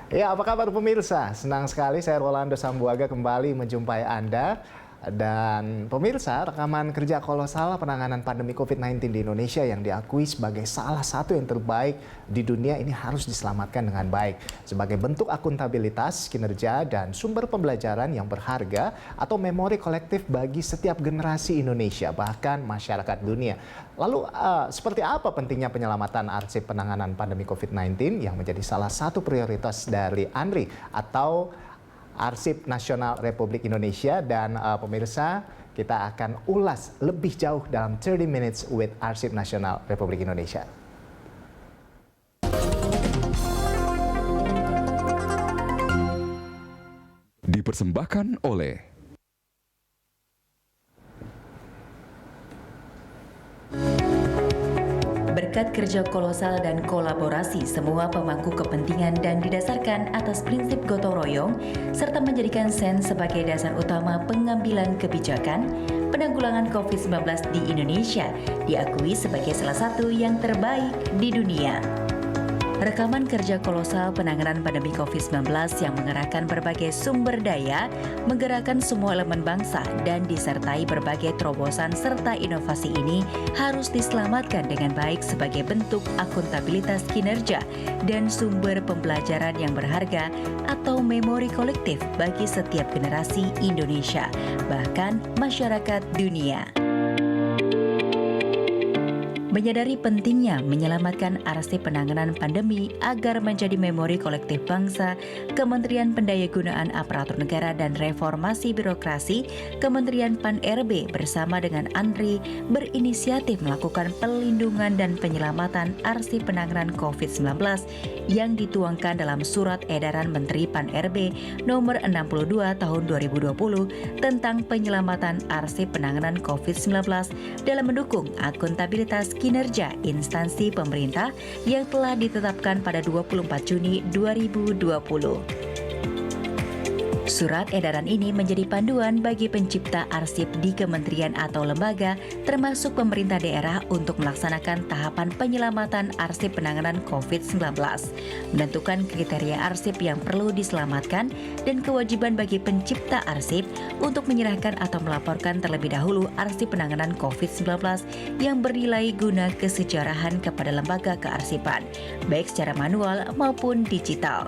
Ya, apa kabar pemirsa? Senang sekali saya Rolando Sambuaga kembali menjumpai Anda. Dan pemirsa, rekaman kerja kolosal penanganan pandemi COVID-19 di Indonesia yang diakui sebagai salah satu yang terbaik di dunia ini harus diselamatkan dengan baik. Sebagai bentuk akuntabilitas, kinerja, dan sumber pembelajaran yang berharga atau memori kolektif bagi setiap generasi Indonesia, bahkan masyarakat dunia. Lalu, seperti apa pentingnya penyelamatan arsip penanganan pandemi COVID-19 yang menjadi salah satu prioritas dari ANRI atau Arsip Nasional Republik Indonesia? Dan pemirsa, kita akan ulas lebih jauh dalam 30 Minutes with Arsip Nasional Republik Indonesia. Dipersembahkan oleh berkat kerja kolosal dan kolaborasi semua pemangku kepentingan dan didasarkan atas prinsip gotong royong serta menjadikan SEN sebagai dasar utama pengambilan kebijakan, penanggulangan COVID-19 di Indonesia diakui sebagai salah satu yang terbaik di dunia. Rekaman kerja kolosal penanganan pandemi COVID-19 yang mengerahkan berbagai sumber daya, menggerakkan semua elemen bangsa, dan disertai berbagai terobosan serta inovasi ini harus diselamatkan dengan baik sebagai bentuk akuntabilitas kinerja dan sumber pembelajaran yang berharga atau memori kolektif bagi setiap generasi Indonesia, bahkan masyarakat dunia. Menyadari pentingnya menyelamatkan arsip penanganan pandemi agar menjadi memori kolektif bangsa, Kementerian Pendayagunaan Aparatur Negara dan Reformasi Birokrasi, Kementerian Pan-RB bersama dengan ANRI berinisiatif melakukan pelindungan dan penyelamatan arsip penanganan COVID-19 yang dituangkan dalam Surat Edaran Menteri Pan-RB Nomor 62 Tahun 2020 tentang penyelamatan arsip penanganan COVID-19 dalam mendukung akuntabilitas kinerja instansi pemerintah yang telah ditetapkan pada 24 Juni 2020. Surat edaran ini menjadi panduan bagi pencipta arsip di kementerian atau lembaga, termasuk pemerintah daerah untuk melaksanakan tahapan penyelamatan arsip penanganan COVID-19, menentukan kriteria arsip yang perlu diselamatkan, dan kewajiban bagi pencipta arsip untuk menyerahkan atau melaporkan terlebih dahulu arsip penanganan COVID-19 yang bernilai guna kesejarahan kepada lembaga kearsipan, baik secara manual maupun digital.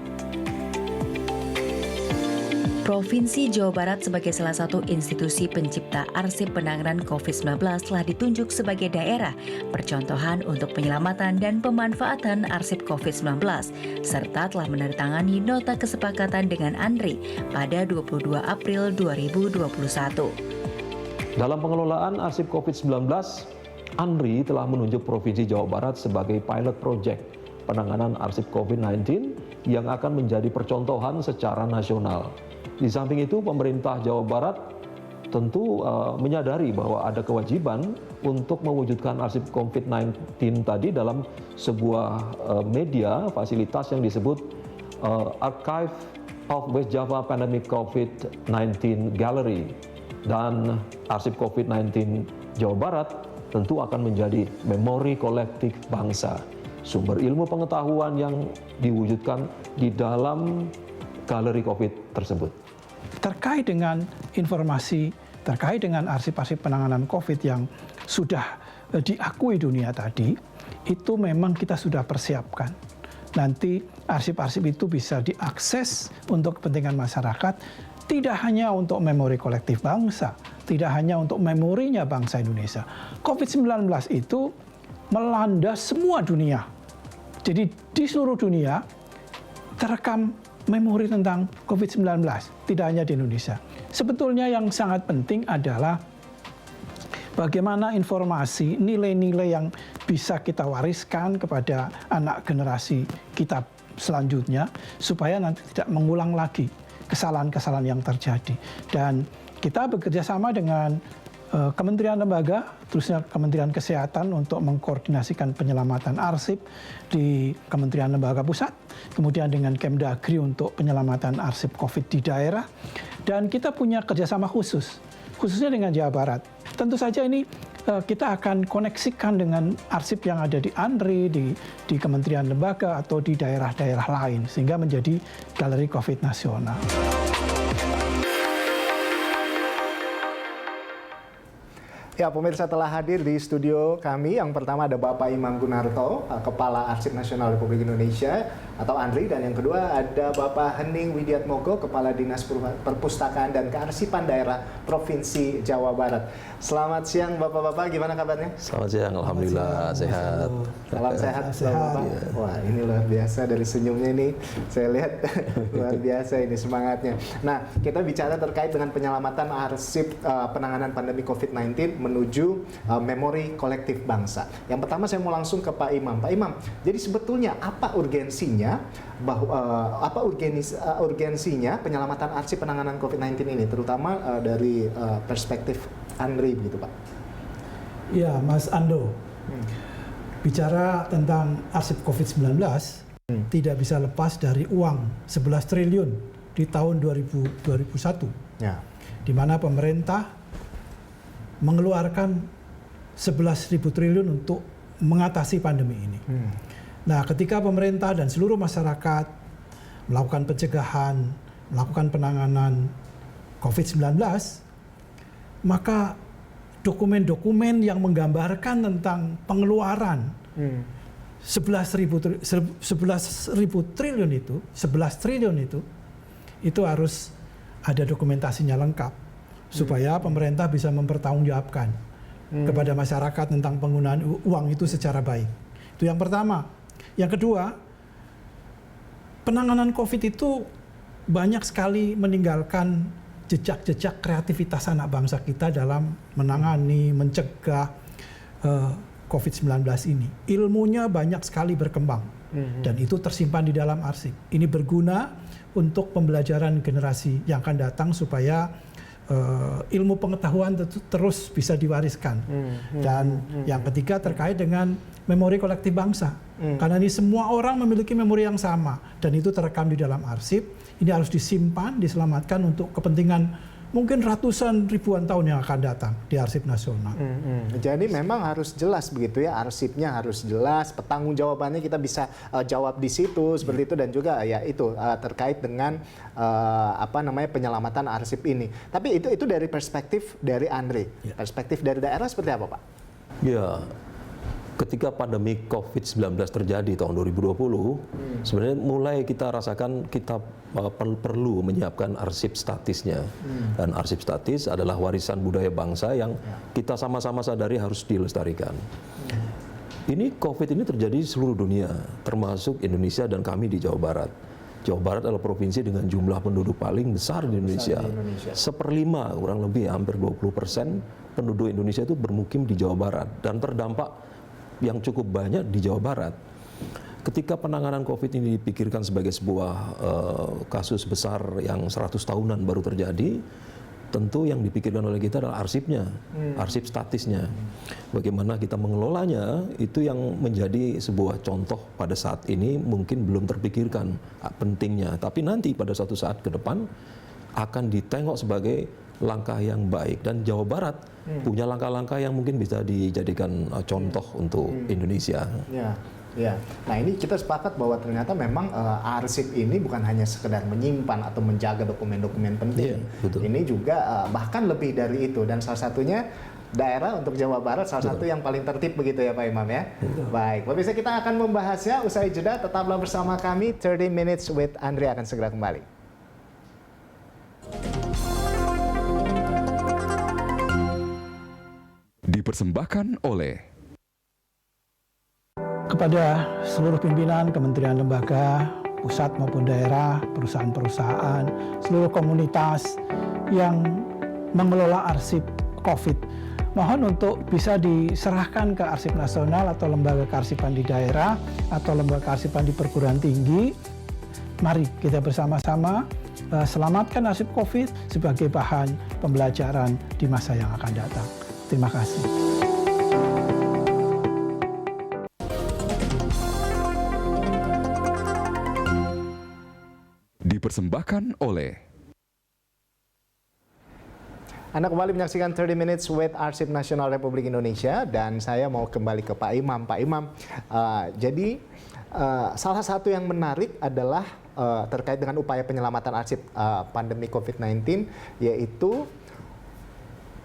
Provinsi Jawa Barat sebagai salah satu institusi pencipta arsip penanganan COVID-19 telah ditunjuk sebagai daerah percontohan untuk penyelamatan dan pemanfaatan arsip COVID-19, serta telah menandatangani nota kesepakatan dengan ANRI pada 22 April 2021. Dalam pengelolaan arsip COVID-19, ANRI telah menunjuk Provinsi Jawa Barat sebagai pilot project penanganan arsip COVID-19 yang akan menjadi percontohan secara nasional. Di samping itu, pemerintah Jawa Barat tentu menyadari bahwa ada kewajiban untuk mewujudkan arsip COVID-19 tadi dalam sebuah media fasilitas yang disebut Archive of West Java Pandemic COVID-19 Gallery. Dan arsip COVID-19 Jawa Barat tentu akan menjadi memori kolektif bangsa, sumber ilmu pengetahuan yang diwujudkan di dalam galeri COVID tersebut. Terkait dengan informasi, terkait dengan arsip-arsip penanganan COVID yang sudah diakui dunia tadi, itu memang kita sudah persiapkan. Nanti arsip-arsip itu bisa diakses untuk kepentingan masyarakat, tidak hanya untuk memori kolektif bangsa, tidak hanya untuk memorinya bangsa Indonesia. COVID-19 itu melanda semua dunia. Jadi di seluruh dunia terekam memori tentang COVID-19, tidak hanya di Indonesia. Sebetulnya yang sangat penting adalah bagaimana informasi, nilai-nilai yang bisa kita wariskan kepada anak generasi kita selanjutnya, supaya nanti tidak mengulang lagi kesalahan-kesalahan yang terjadi. Dan kita bekerja sama dengan kementerian lembaga, terusnya Kementerian Kesehatan untuk mengkoordinasikan penyelamatan arsip di Kementerian Lembaga Pusat, kemudian dengan Kemdagri untuk penyelamatan arsip COVID di daerah, dan kita punya kerjasama khususnya dengan Jawa Barat. Tentu saja ini kita akan koneksikan dengan arsip yang ada di ANRI, di kementerian lembaga atau di daerah-daerah lain sehingga menjadi galeri COVID nasional. Ya, pemirsa telah hadir di studio kami. Yang pertama ada Bapak Imam Gunarto, Kepala Arsip Nasional Republik Indonesia atau ANRI, dan yang kedua ada Bapak Hening Widiatmoko, Kepala Dinas Perpustakaan dan Kearsipan Daerah Provinsi Jawa Barat. Selamat siang Bapak-bapak, gimana kabarnya? Selamat siang, alhamdulillah sehat. Salam sehat, Bapak. Wah, ini luar biasa dari senyumnya ini. Saya lihat luar biasa ini semangatnya. Nah, kita bicara terkait dengan penyelamatan arsip penanganan pandemi COVID-19 menuju memori kolektif bangsa. Yang pertama saya mau langsung ke Pak Imam. Pak Imam, jadi sebetulnya apa urgensinya urgensinya penyelamatan arsip penanganan COVID-19 ini, terutama dari perspektif ANRI begitu, Pak? Ya, Mas Ando. Bicara tentang arsip COVID-19 tidak bisa lepas dari uang 11 triliun di tahun 2001. Ya. Di mana pemerintah mengeluarkan 11.000 triliun untuk mengatasi pandemi ini. Nah, ketika pemerintah dan seluruh masyarakat melakukan pencegahan, melakukan penanganan COVID-19, maka dokumen-dokumen yang menggambarkan tentang pengeluaran 11.000 triliun itu harus ada dokumentasinya lengkap supaya pemerintah bisa mempertanggungjawabkan kepada masyarakat tentang penggunaan uang itu secara baik. Itu yang pertama. Yang kedua, penanganan COVID itu banyak sekali meninggalkan jejak-jejak kreativitas anak bangsa kita dalam menangani, mencegah COVID-19 ini. Ilmunya banyak sekali berkembang dan itu tersimpan di dalam arsip. Ini berguna untuk pembelajaran generasi yang akan datang supaya ilmu pengetahuan terus bisa diwariskan. Dan yang ketiga terkait dengan memori kolektif bangsa. Karena ini semua orang memiliki memori yang sama dan itu terekam di dalam arsip. Ini harus disimpan, diselamatkan untuk kepentingan mungkin ratusan ribuan tahun yang akan datang di arsip nasional. Jadi memang harus jelas begitu ya, arsipnya harus jelas, pertanggungjawabannya kita bisa jawab di situ seperti itu, dan juga ya itu terkait dengan penyelamatan arsip ini. Tapi itu dari perspektif dari ANRI. Perspektif dari daerah seperti apa, Pak? Ya, ketika pandemi COVID-19 terjadi tahun 2020, sebenarnya mulai kita rasakan kita perlu menyiapkan arsip statisnya. Dan arsip statis adalah warisan budaya bangsa yang kita sama-sama sadari harus dilestarikan. Ini COVID ini terjadi di seluruh dunia, termasuk Indonesia dan kami di Jawa Barat. Jawa Barat adalah provinsi dengan jumlah penduduk paling besar di Indonesia. 1/5 kurang lebih, hampir 20% penduduk Indonesia itu bermukim di Jawa Barat dan terdampak yang cukup banyak di Jawa Barat. Ketika penanganan COVID ini dipikirkan sebagai sebuah kasus besar yang 100 tahunan baru terjadi, tentu yang dipikirkan oleh kita adalah arsipnya, arsip statisnya. Bagaimana kita mengelolanya, itu yang menjadi sebuah contoh pada saat ini mungkin belum terpikirkan pentingnya. Tapi nanti pada suatu saat ke depan akan ditengok sebagai langkah yang baik, dan Jawa Barat punya langkah-langkah yang mungkin bisa dijadikan contoh untuk Indonesia. Ya. Nah, ini kita sepakat bahwa ternyata memang arsip ini bukan hanya sekedar menyimpan atau menjaga dokumen-dokumen penting. Ini juga bahkan lebih dari itu, dan salah satunya daerah untuk Jawa Barat salah satu yang paling tertib begitu ya Pak Imam ya. Baik, pemirsa, kita akan membahasnya usai jeda. Tetaplah bersama kami. 30 Minutes with Andri akan segera kembali. Dipersembahkan oleh Kepada seluruh pimpinan kementerian lembaga, pusat maupun daerah, perusahaan-perusahaan, seluruh komunitas yang mengelola arsip COVID, mohon untuk bisa diserahkan ke Arsip Nasional atau lembaga kearsipan di daerah atau lembaga kearsipan di perguruan tinggi. Mari kita bersama-sama selamatkan arsip COVID sebagai bahan pembelajaran di masa yang akan datang. Terima kasih. dipersembahkan oleh Anda kembali menyaksikan 30 Minutes with Arsip Nasional Republik Indonesia dan saya mau kembali ke Pak Imam. Pak Imam, jadi salah satu yang menarik adalah terkait dengan upaya penyelamatan arsip pandemi COVID-19, yaitu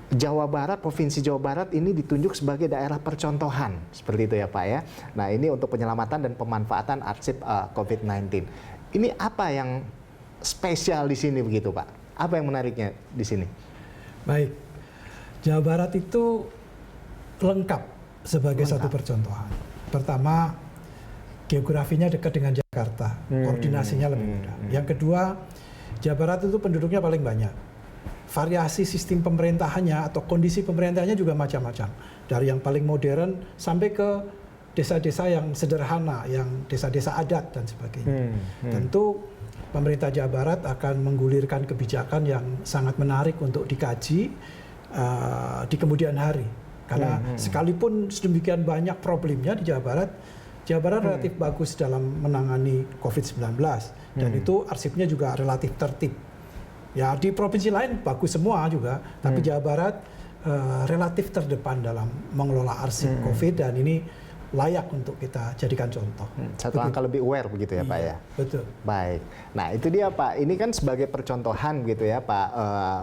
Jawa Barat, Provinsi Jawa Barat ini ditunjuk sebagai daerah percontohan, seperti itu ya Pak ya. Nah ini untuk penyelamatan dan pemanfaatan arsip COVID-19. Ini apa yang spesial di sini begitu Pak? Apa yang menariknya di sini? Baik, Jawa Barat itu lengkap sebagai satu percontohan. Pertama, geografinya dekat dengan Jakarta, koordinasinya lebih mudah. Yang kedua, Jawa Barat itu penduduknya paling banyak. Variasi sistem pemerintahannya atau kondisi pemerintahannya juga macam-macam. Dari yang paling modern sampai ke desa-desa yang sederhana, yang desa-desa adat dan sebagainya. Tentu pemerintah Jawa Barat akan menggulirkan kebijakan yang sangat menarik untuk dikaji di kemudian hari. Karena sekalipun sedemikian banyak problemnya di Jawa Barat relatif bagus dalam menangani COVID-19. Dan itu arsipnya juga relatif tertib. Ya di provinsi lain bagus semua juga, tapi Jawa Barat relatif terdepan dalam mengelola arsip COVID dan ini layak untuk kita jadikan contoh. Satu angka lebih aware begitu ya Pak ya? Betul. Baik. Nah itu dia Pak, ini kan sebagai percontohan gitu ya Pak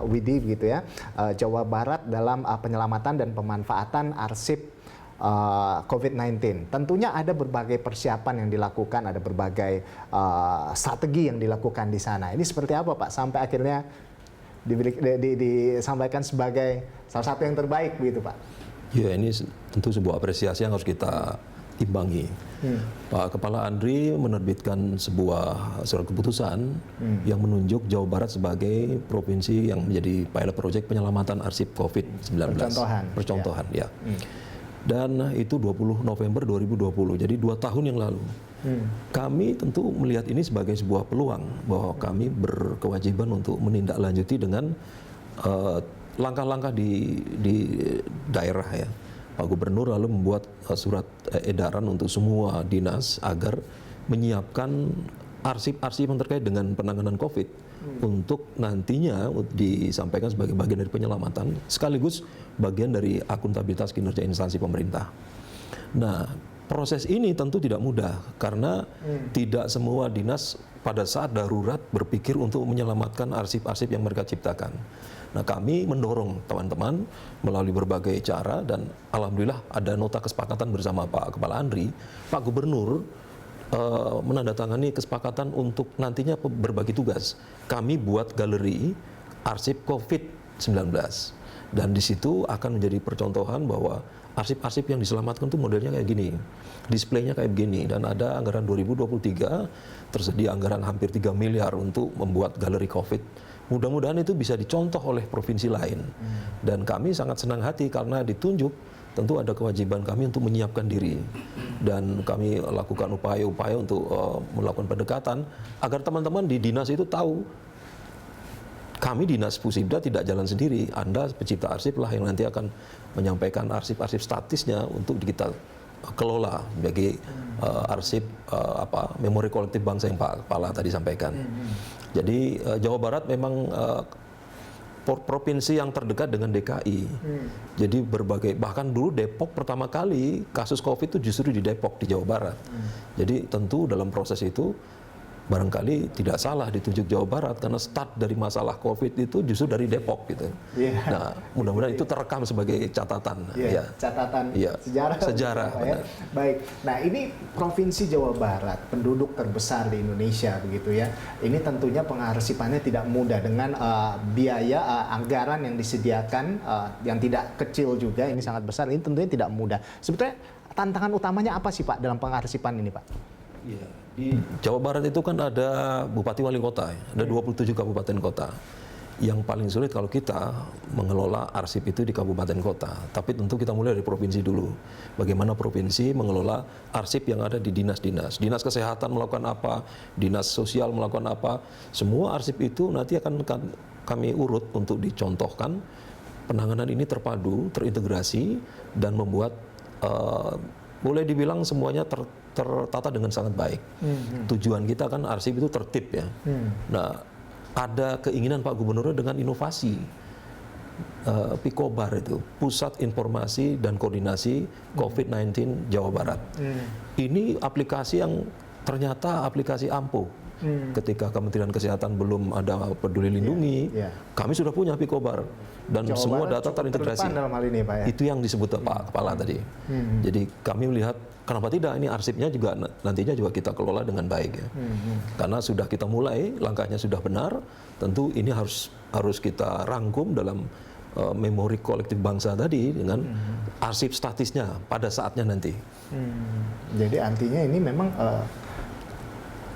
Widi gitu ya, Jawa Barat dalam penyelamatan dan pemanfaatan arsip COVID-19. Tentunya ada berbagai persiapan yang dilakukan, ada berbagai strategi yang dilakukan di sana. Ini seperti apa Pak sampai akhirnya disampaikan sebagai salah satu yang terbaik begitu Pak? Ya ini tentu sebuah apresiasi yang harus kita imbangi. Pak Kepala Andri menerbitkan sebuah surat keputusan yang menunjuk Jawa Barat sebagai provinsi yang menjadi pilot project penyelamatan arsip COVID-19. Percontohan. Ya. Dan itu 20 November 2020, jadi 2 tahun yang lalu. Kami tentu melihat ini sebagai sebuah peluang bahwa kami berkewajiban untuk menindaklanjuti dengan langkah-langkah di daerah ya. Pak Gubernur lalu membuat surat edaran untuk semua dinas agar menyiapkan arsip-arsip yang terkait dengan penanganan COVID untuk nantinya disampaikan sebagai bagian dari penyelamatan sekaligus bagian dari akuntabilitas kinerja instansi pemerintah. Nah, proses ini tentu tidak mudah karena tidak semua dinas pada saat darurat berpikir untuk menyelamatkan arsip-arsip yang mereka ciptakan. Nah, kami mendorong teman-teman melalui berbagai cara dan alhamdulillah ada nota kesepakatan bersama Pak Kepala Andri, Pak Gubernur menandatangani kesepakatan untuk nantinya berbagi tugas. Kami buat galeri arsip COVID-19 dan di situ akan menjadi percontohan bahwa arsip-arsip yang diselamatkan itu modelnya kayak gini, displaynya kayak gini, dan ada anggaran 2023 tersedia anggaran hampir 3 miliar untuk membuat galeri COVID. Mudah-mudahan itu bisa dicontoh oleh provinsi lain. Dan kami sangat senang hati karena ditunjuk, tentu ada kewajiban kami untuk menyiapkan diri. Dan kami lakukan upaya-upaya untuk melakukan pendekatan agar teman-teman di dinas itu tahu kami Dinas Pusibda tidak jalan sendiri. Anda pencipta arsip lah yang nanti akan menyampaikan arsip-arsip statisnya untuk kita kelola sebagai arsip memori kolektif bangsa yang Pak Kepala tadi sampaikan. Jadi Jawa Barat memang provinsi yang terdekat dengan DKI. Jadi bahkan dulu Depok pertama kali kasus COVID itu justru di Depok, di Jawa Barat. Jadi tentu dalam proses itu barangkali tidak salah ditunjuk Jawa Barat karena start dari masalah COVID itu justru dari Depok gitu. Nah, mudah-mudahan itu terekam sebagai catatan. Catatan sejarah. Sejarah. Ya. Baik. Nah, ini Provinsi Jawa Barat, penduduk terbesar di Indonesia begitu ya. Ini tentunya pengarsipannya tidak mudah dengan biaya anggaran yang disediakan yang tidak kecil juga, ini sangat besar. Ini tentunya tidak mudah. Sebetulnya tantangan utamanya apa sih Pak dalam pengarsipan ini Pak? Iya, di Jawa Barat itu kan ada bupati wali kota, ada 27 kabupaten kota. Yang paling sulit kalau kita mengelola arsip itu di kabupaten kota. Tapi tentu kita mulai dari provinsi dulu. Bagaimana provinsi mengelola arsip yang ada di dinas-dinas. Dinas kesehatan melakukan apa, dinas sosial melakukan apa. Semua arsip itu nanti akan kami urut untuk dicontohkan. Penanganan ini terpadu, terintegrasi, dan membuat boleh dibilang semuanya tertata dengan sangat baik. Tujuan kita kan arsip itu tertib ya. Nah, ada keinginan Pak Gubernur dengan inovasi. Pikobar itu, Pusat Informasi dan Koordinasi COVID-19 Jawa Barat. Ini aplikasi yang ternyata aplikasi ampuh. Ketika Kementerian Kesehatan belum ada Peduli Lindungi, kami sudah punya Pikobar dan Jawa semua Barat data terintegrasi. dalam hal ini, Pak, ya? Itu yang disebut Pak Kepala tadi. Jadi kami melihat kenapa tidak, ini arsipnya juga nantinya juga kita kelola dengan baik ya. Karena sudah kita mulai, langkahnya sudah benar, tentu ini harus kita rangkum dalam memori kolektif bangsa tadi dengan arsip statisnya pada saatnya nanti. Jadi artinya ini memang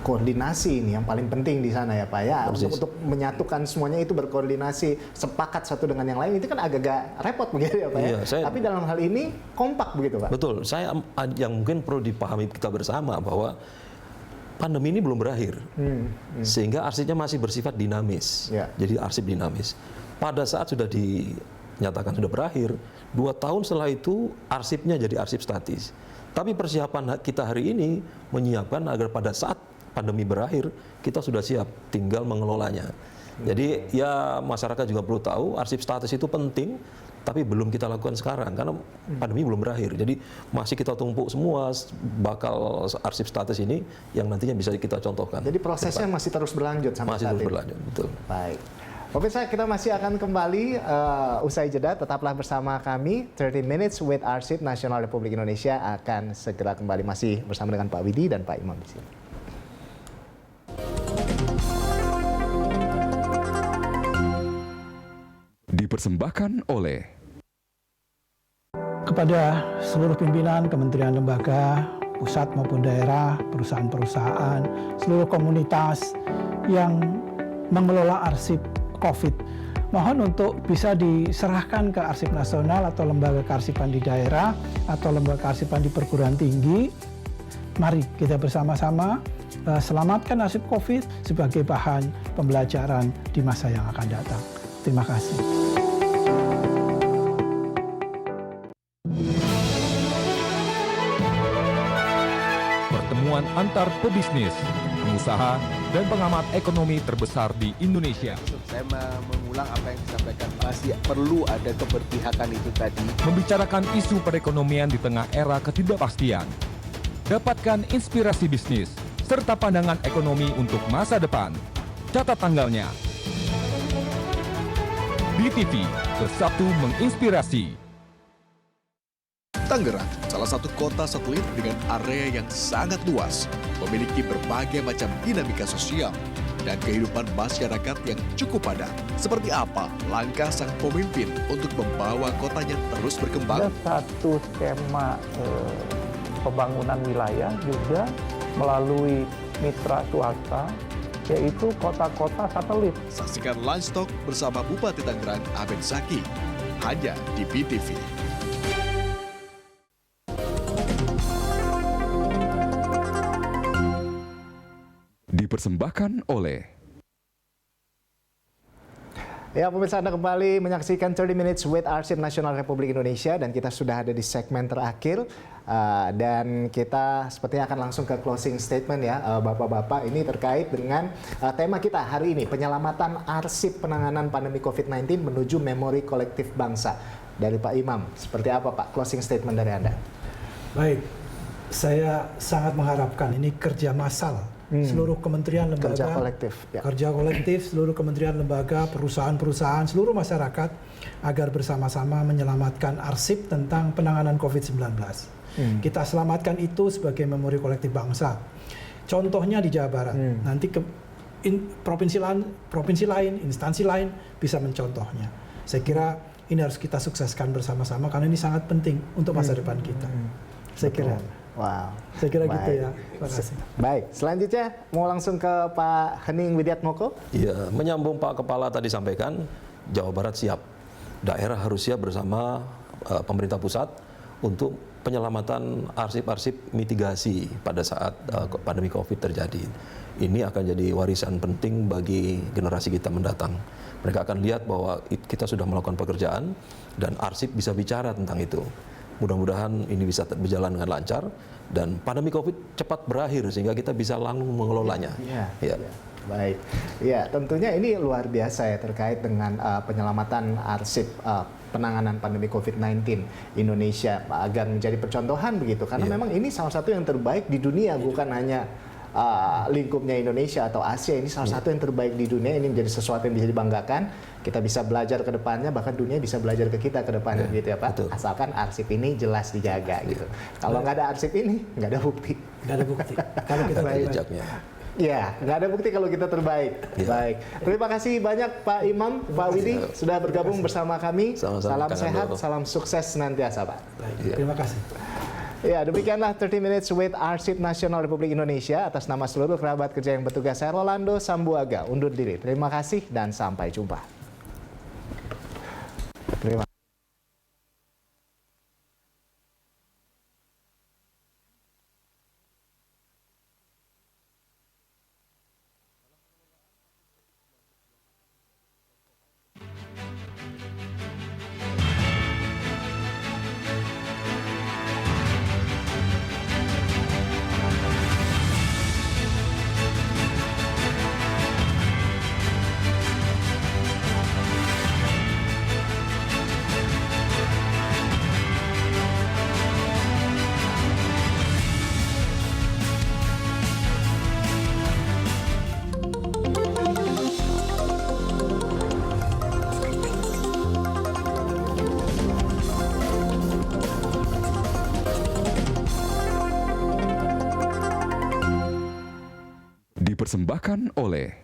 koordinasi ini yang paling penting di sana ya Pak ya. Untuk menyatukan semuanya itu berkoordinasi, sepakat satu dengan yang lain itu kan agak-agak repot begitu ya Pak ya. Tapi dalam hal ini kompak begitu Pak. Betul. Yang mungkin perlu dipahami kita bersama bahwa pandemi ini belum berakhir. Sehingga arsipnya masih bersifat dinamis. Jadi arsip dinamis. Pada saat sudah dinyatakan sudah berakhir, 2 tahun setelah itu arsipnya jadi arsip statis. Tapi persiapan kita hari ini menyiapkan agar pada saat pandemi berakhir kita sudah siap, tinggal mengelolanya. Jadi ya masyarakat juga perlu tahu arsip statis itu penting, tapi belum kita lakukan sekarang karena pandemi belum berakhir. Jadi masih kita tumpuk semua bakal arsip statis ini yang nantinya bisa kita contohkan. Jadi prosesnya masih terus berlanjut sampai masih saat terus ini. berlanjut, betul. Baik. Pemirsa, kita masih akan kembali usai jeda. Tetaplah bersama kami. 30 Minutes with Arsip Nasional Republik Indonesia akan segera kembali, masih bersama dengan Pak Widi dan Pak Imam di sini. Dipersembahkan oleh Kepada seluruh pimpinan kementerian lembaga, pusat maupun daerah, perusahaan-perusahaan, seluruh komunitas yang mengelola arsip COVID, mohon untuk bisa diserahkan ke Arsip Nasional atau lembaga kearsipan di daerah atau lembaga kearsipan di perguruan tinggi. Mari kita bersama-sama selamatkan arsip COVID sebagai bahan pembelajaran di masa yang akan datang. Terima kasih. pertemuan antar pebisnis, pengusaha, dan pengamat ekonomi terbesar di Indonesia. Saya mengulang apa yang disampaikan, masih perlu ada keberpihakan itu tadi. Membicarakan isu perekonomian di tengah era ketidakpastian. Dapatkan inspirasi bisnis, serta pandangan ekonomi untuk masa depan. Catat tanggalnya. BTV, Bersatu Menginspirasi. Tangerang, salah satu kota satelit dengan area yang sangat luas, memiliki berbagai macam dinamika sosial dan kehidupan masyarakat yang cukup padat. Seperti apa langkah sang pemimpin untuk membawa kotanya terus berkembang? Ada satu skema pembangunan wilayah juga melalui mitra swasta, yaitu kota-kota satelit. Saksikan Lunch Talk bersama Bupati Tangerang Aben Zaki, hanya di BTV. Dipersembahkan oleh Ya, pemirsa, Anda kembali menyaksikan 30 Minutes with Arsip Nasional Republik Indonesia dan kita sudah ada di segmen terakhir dan kita sepertinya akan langsung ke closing statement ya, Bapak-Bapak. Ini terkait dengan tema kita hari ini, penyelamatan arsip penanganan pandemi COVID-19 menuju memori kolektif bangsa. Dari Pak Imam, seperti apa Pak closing statement dari Anda? Baik, saya sangat mengharapkan ini kerja massal. Seluruh kementerian lembaga, Kerja kolektif, ya. kerja kolektif, seluruh kementerian lembaga, perusahaan-perusahaan, seluruh masyarakat agar bersama-sama menyelamatkan arsip tentang penanganan COVID-19. Kita selamatkan itu sebagai memori kolektif bangsa. Contohnya di Jawa Barat, nanti provinsi lain, instansi lain bisa mencontohnya. Saya kira ini harus kita sukseskan bersama-sama karena ini sangat penting untuk masa depan kita. Saya kira. Wow. Saya kira Baik. gitu ya. Terima kasih. Baik, selanjutnya mau langsung ke Pak Hening Widiatmoko. Ya, menyambung Pak Kepala tadi sampaikan, Jawa Barat siap. Daerah harus siap bersama pemerintah pusat untuk penyelamatan arsip-arsip mitigasi pada saat pandemi COVID terjadi. Ini akan jadi warisan penting bagi generasi kita mendatang. Mereka akan lihat bahwa kita sudah melakukan pekerjaan dan arsip bisa bicara tentang itu. Mudah-mudahan ini bisa berjalan dengan lancar dan pandemi COVID cepat berakhir sehingga kita bisa langsung mengelolanya. Ya. Baik, ya tentunya ini luar biasa ya terkait dengan penyelamatan arsip penanganan pandemi COVID-19 Indonesia agar menjadi percontohan begitu, karena memang ini salah satu yang terbaik di dunia, bukan hanya lingkupnya Indonesia atau Asia, ini salah satu yang terbaik di dunia, ini menjadi sesuatu yang bisa dibanggakan, kita bisa belajar ke depannya, bahkan dunia bisa belajar ke kita ke depannya gitu ya Pak, asalkan arsip ini jelas dijaga gitu. Kalau nggak ada arsip ini, nggak ada bukti. Nggak ada bukti. Kalau kita jejaknya. Ya, nggak ada bukti kalau kita terbaik. Baik, terima kasih banyak Pak Imam, Pak Widi sudah bergabung bersama kami. Salam sehat, salam sukses senantiasa Pak. Baik, terima kasih. Ya, demikianlah 30 Minutes with Arsip Nasional Republik Indonesia. Atas nama seluruh kerabat kerja yang bertugas, saya Rolando Sambuaga undur diri. Terima kasih dan sampai jumpa. Terima kasih. Dipersembahkan oleh